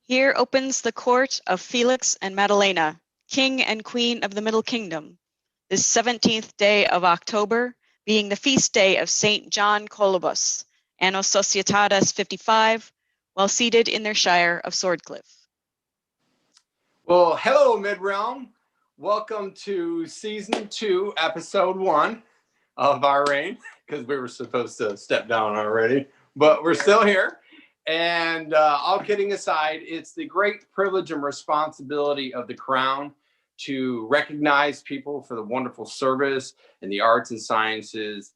Here opens the court of Felix and Madalena, King and Queen of the Middle Kingdom, this 17th day of October, being the feast day of St. John Colobus, Anno Societatis 55, while seated in their shire of Swordcliffe. Well, hello, Mid-Realm. Welcome to Season 2, Episode 1 of our reign, because we were supposed to step down already, but we're still here. And all kidding aside, it's the great privilege and responsibility of the Crown to recognize people for the wonderful service in the arts and sciences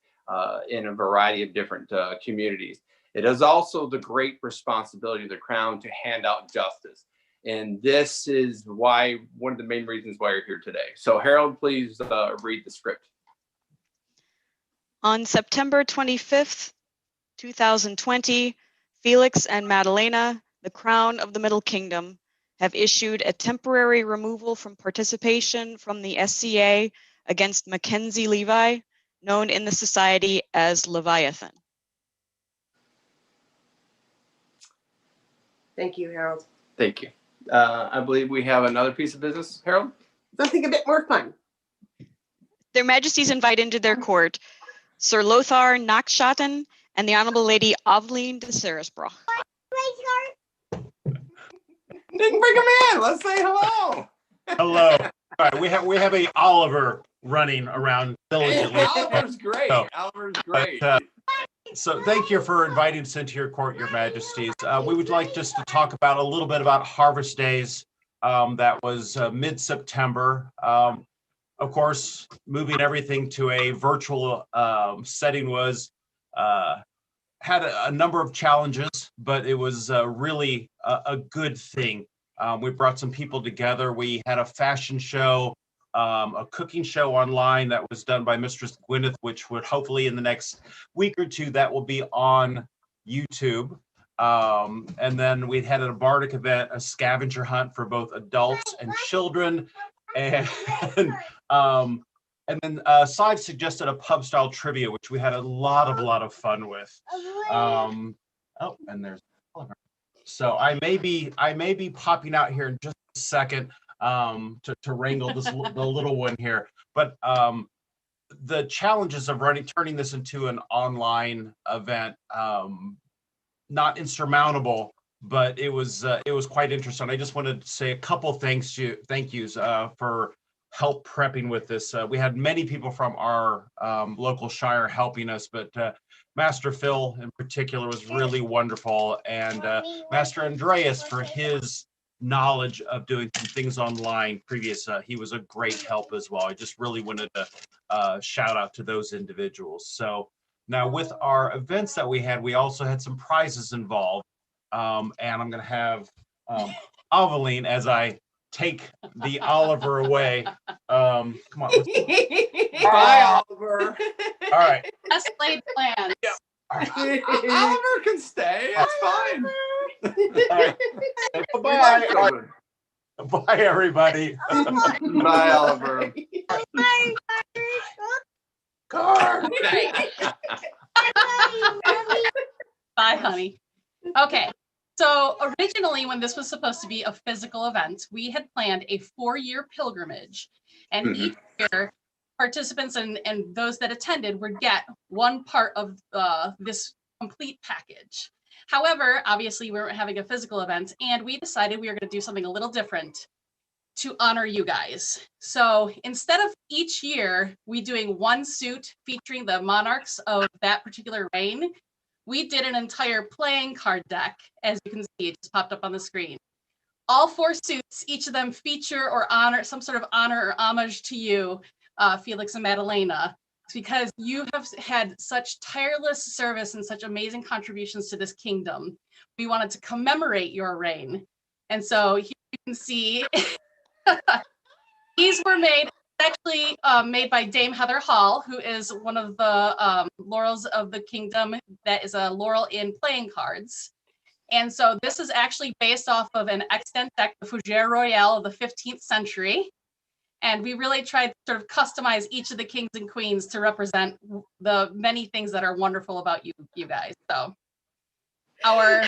in a variety of different communities. It is also the great responsibility of the Crown to hand out justice. And this is why, one of the main reasons why you're here today. So Harold, please read the script. On September 25th, 2020, Felix and Madalena, the Crown of the Middle Kingdom, have issued a temporary removal from participation from the SCA against Mackenzie Levi, known in the society as Leviathan. Thank you, Harold. Thank you. I believe we have another piece of business, Harold. Something a bit more fun. Their Majesties invite into their court Sir Lothar Nackschatten and the Honorable Lady Aveline de Ceresbrough. Didn't bring him in. Let's say hello. Hello. All right, we have a Oliver running around diligently. Oliver's great. Oliver's great. So thank you for inviting us into your court, Your Majesties. We would like just to talk about a little bit about Harvest Days. That was mid-September. Of course, moving everything to a virtual setting was had a number of challenges, but it was really a good thing. We brought some people together. We had a fashion show, a cooking show online that was done by Mistress Gwyneth, which would hopefully in the next week or two, that will be on YouTube. And then we had a bardic event, a scavenger hunt for both adults and children. And then Sive suggested a pub style trivia, which we had a lot of fun with. Oh, and there's Oliver. So I may be popping out here in just a second to wrangle the little one here. But the challenges of turning this into an online event, not insurmountable, but it was quite interesting. I just wanted to say a couple thank yous for help prepping with this. We had many people from our local shire helping us, but Master Phil in particular was really wonderful, and Master Andreas for his knowledge of doing some things online previous. He was a great help as well. I just really wanted to shout out to those individuals. So now with our events that we had, we also had some prizes involved, and I'm going to have Aveline as I take the Oliver away. Come on. Bye, Oliver. All right. Best laid plans. Yeah. Oliver can stay. It's fine. Right. Bye. Bye, everybody. Bye, Oliver. Bye. Car. Bye, honey. Okay. So originally, when this was supposed to be a physical event, we had planned a 4-year pilgrimage, and each year participants and those that attended would get one part of this complete package. However, obviously we weren't having a physical event, and we decided we were going to do something a little different to honor you guys. So instead of each year we doing one suit featuring the monarchs of that particular reign, we did an entire playing card deck. As you can see, it just popped up on the screen. All 4 suits, each of them feature or honor some sort of honor or homage to you, Felix and Madalena, because you have had such tireless service and such amazing contributions to this kingdom. We wanted to commemorate your reign. And so here you can see, these were actually made by Dame Heather Hall, who is one of the laurels of the kingdom that is a laurel in playing cards. And so this is actually based off of an extant deck, the Fougere Royale of the 15th century. And we really tried to sort of customize each of the kings and queens to represent the many things that are wonderful about you guys. So our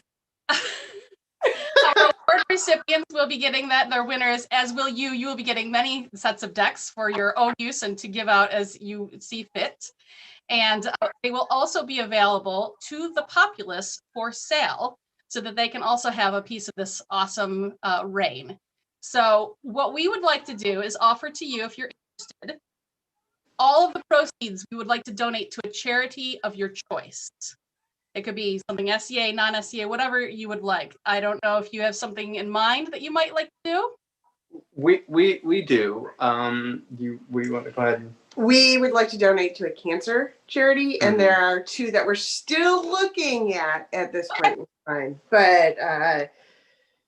award recipients will be getting that. They're winners, as will you. You will be getting many sets of decks for your own use and to give out as you see fit. And they will also be available to the populace for sale so that they can also have a piece of this awesome rain. So what we would like to do is offer to you, if you're interested, all of the proceeds we would like to donate to a charity of your choice. It could be something SCA, non-SCA, whatever you would like. I don't know if you have something in mind that you might like to do. We do. We want to go ahead. We would like to donate to a cancer charity, and Mhm. there are two that we're still looking at this point in time. But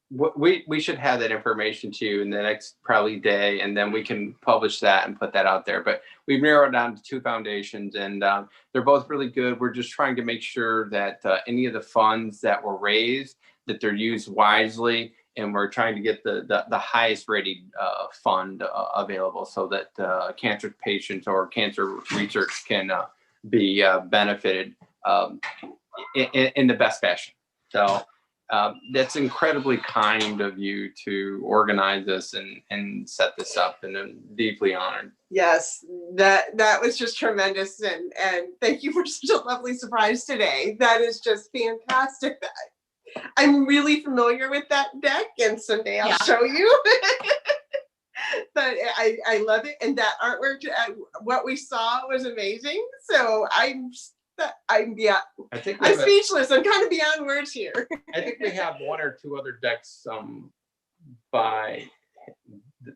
We should have that information to you in the next probably day, and then we can publish that and put that out there. But we've narrowed down to two foundations, and they're both really good. We're just trying to make sure that any of the funds that were raised, that they're used wisely, and we're trying to get the highest rated fund available so that cancer patients or cancer research can be benefited in the best fashion. So. That's incredibly kind of you to organize this and set this up, and I'm deeply honored. yes, that was just tremendous, and thank you for such a lovely surprise today. That is just fantastic. I'm really familiar with that deck, and someday I'll show you. But I love it, and that artwork, what we saw was amazing. So I'm yeah, I think I'm speechless. I'm kind of beyond words here. I think we have one or two other decks by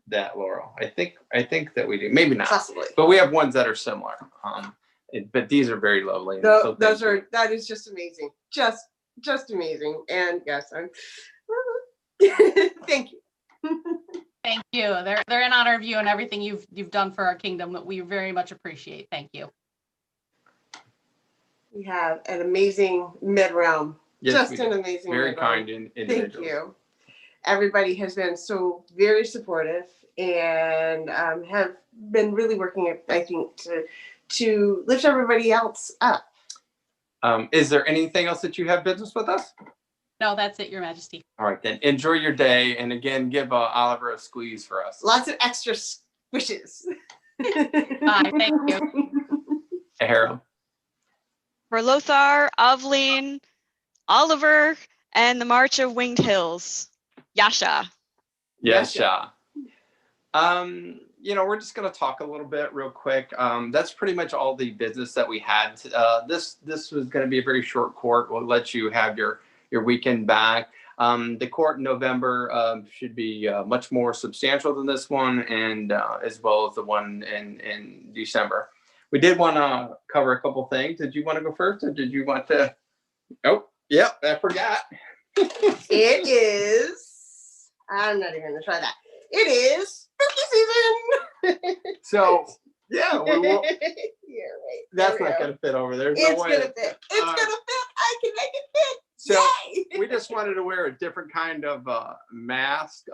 that, Laurel. I think that we do. Maybe not, Possibly. but we have ones that are similar. But these are very lovely. and so Those thank you. are, that is just amazing. Just amazing. And yes, I'm thank you. Thank you. They're in honor of you and everything you've done for our kingdom that we very much appreciate. Thank you. We have an amazing mid-realm. Yes, Just we an do. amazing Very mid-realm. kind individuals. Thank you. Everybody has been so very supportive and have been really working, I think, to lift everybody else up. Is there anything else that you have business with us? No, that's it, Your Majesty. All right, then enjoy your day, and again, give Oliver a squeeze for us. Lots of extra squishes. Bye. Thank you. Harold. For Lothar, Aveline, Oliver, and the March of Winged Hills. Yasha. Yes, Yes, we're just going to talk a little bit real quick. That's pretty much all the business that we had. This was going to be a very short court. We'll let you have your weekend back. The court in November should be much more substantial than this one, and as well as the one in December. We did want to cover a couple things. Did you want to go first, or did you want to? Oh, yep, I forgot. It is. I'm not even going to try that. It is spooky season. So, yeah, Here, wait. that's There we not go. going to fit over there. It's gonna fit. It's gonna fit. I can make it fit. So Yay! we just wanted to wear a different kind of mask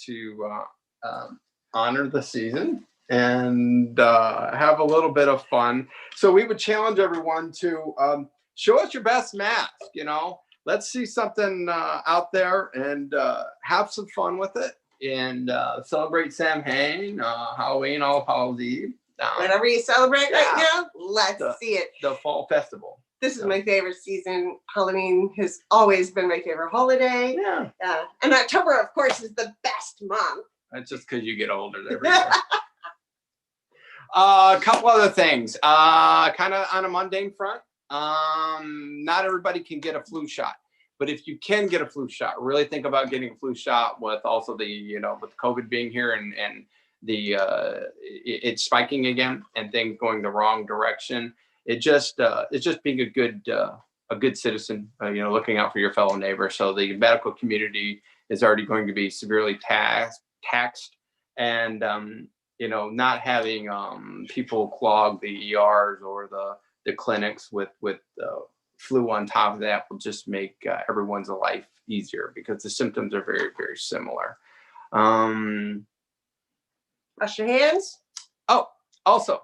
to honor the season and have a little bit of fun. So we would challenge everyone to show us your best mask. Let's see something out there and have some fun with it and celebrate Samhain, Halloween, All Hallows Eve. Whatever you celebrate right Yeah. now, let's see it. The fall festival. This is my favorite season. Halloween has always been my favorite holiday. Yeah, And October, of course, is the best month. that's just because you get older every year. A couple other things, kind of on a mundane front. Not everybody can get a flu shot, but if you can get a flu shot, really think about getting a flu shot with also the, with COVID being here and the it's spiking again and things going the wrong direction. It's just being a good citizen, looking out for your fellow neighbor. So the medical community is already going to be severely taxed, and not having people clog the ERs or the clinics with flu on top of that will just make everyone's life easier because the symptoms are very, very similar. Wash your hands. Oh, also,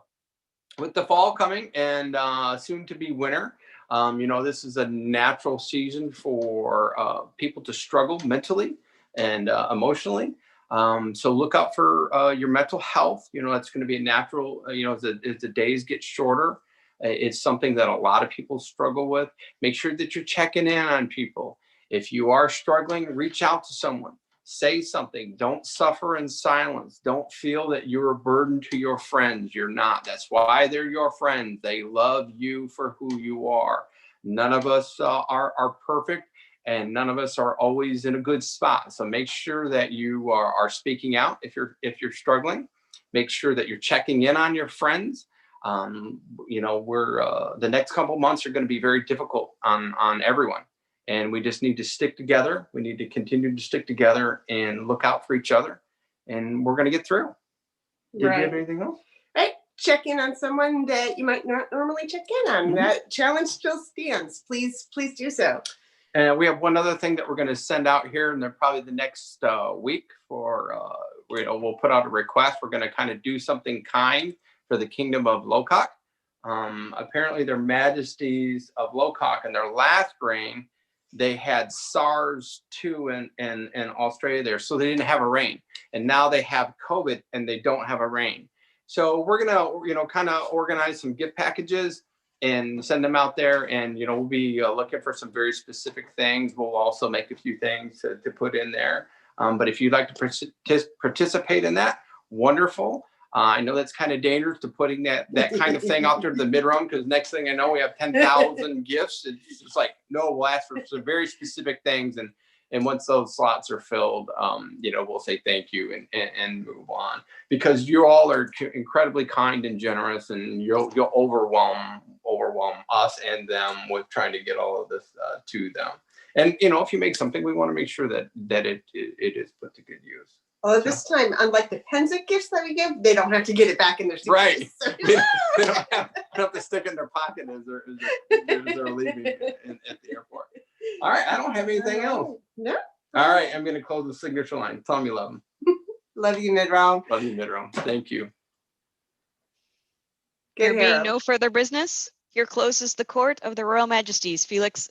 with the fall coming and soon to be winter, this is a natural season for people to struggle mentally and emotionally. So look out for your mental health. That's going to be a natural, as the days get shorter. It's something that a lot of people struggle with. Make sure that you're checking in on people. If you are struggling, reach out to someone. Say something. Don't suffer in silence. Don't feel that you're a burden to your friends. You're not. That's why they're your friends. They love you for who you are. None of us are perfect, and none of us are always in a good spot. So make sure that you are speaking out if you're struggling. Make sure that you're checking in on your friends. We're the next couple months are going to be very difficult on everyone, and we just need to stick together. We need to continue to stick together and look out for each other, and we're going to get through. Did you have anything else? Right. Check in on someone that you might not normally check in on. That challenge still stands. Please do so. And we have one other thing that we're going to send out here, and then probably the next week we'll put out a request. We're going to kind of do something kind for the Kingdom of Locock. Apparently, their Majesties of Locock in their last reign, they had SARS-2 in Australia there, so they didn't have a reign. And now they have COVID and they don't have a reign. So we're gonna, kind of organize some gift packages and send them out there. And we'll be looking for some very specific things. We'll also make a few things to put in there. But if you'd like to participate in that, wonderful. I know that's kind of dangerous to putting that kind of thing out there to the mid-round, because next thing I know, we have 10,000 gifts. It's just like, no, we'll ask for some very specific things. And once those slots are filled, we'll say thank you and move on, because you all are incredibly kind and generous, and you'll overwhelm us and them with trying to get all of this to them. And, if you make something, we want to make sure that it is put to good use. Well, this time, unlike the Penzic gifts that we give, they don't have to get it back in their suitcase. Right. They don't have to stick it in their pocket as they're leaving at the airport. All right. I don't have anything else. No. All right. I'm going to close the signature line. Tell them you love them. Love you, mid-round. Love you, mid-round. Thank you. There being no further business, here closes the court of the Royal Majesties Felix